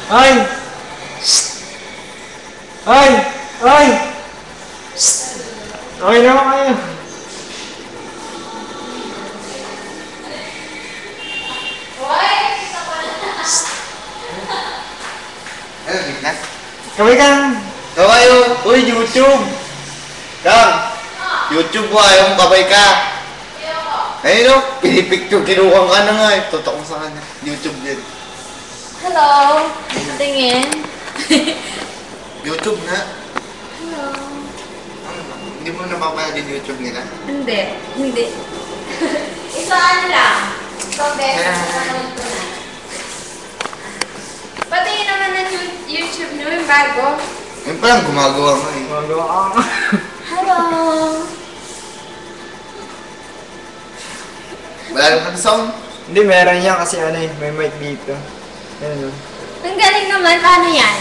Ay! Ay! Ay! Okay naman kayo. Ano, gitna? Kaway ka lang. Kawayo! Uy, YouTube! Kang! YouTube mo, ayaw mo kabay ka! Ayun o, pinipicture, kinuha ka na nga eh. Tutok mo sa kanya. YouTube din. Hello. Tingin. YouTube na. Hello. Hindi mo napapaya din YouTube nila? Hindi. Hindi. Isa ano lang. Isang beses napanood ko na. Patingin naman ng YouTube nyo yung bago. Yun pa lang, gumagawa nga eh. Magawa ka. Hello. Wala naman ang sound. Hindi, meron yan kasi ano eh, may mic dito. Ayun o. Ang galing naman. Paano yan?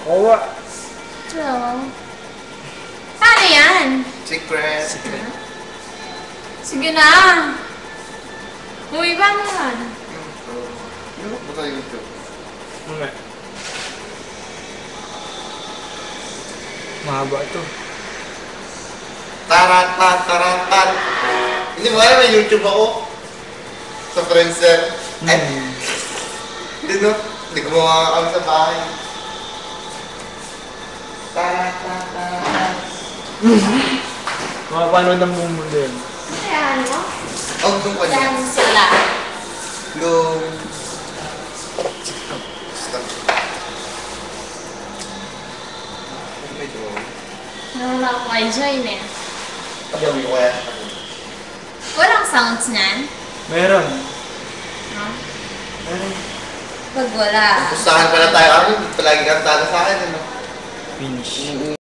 Kawa. Hello. Paano yan? Secret. Sige na. Uy, paano yan? Ano ba sa YouTube? Mga. Mahaba ito. Tarat. Hindi mo alam, may YouTube ako. Sa Friendster. Hindi no? Hindi gumawa kami sa bahay. Tarat. Makapanood ng buong mundo yun. Ayan mo? Oh, doon ka niya. Ayan sila. Go. Stop. Medyo. Nawala ko kay Joy eh. Pagawin ko kaya. Walang sounds nan. Meron. No? Meron. Pag wala. Pustahan pala tayo. Ano? Palagi kang tala sa akin. Ano? Finish.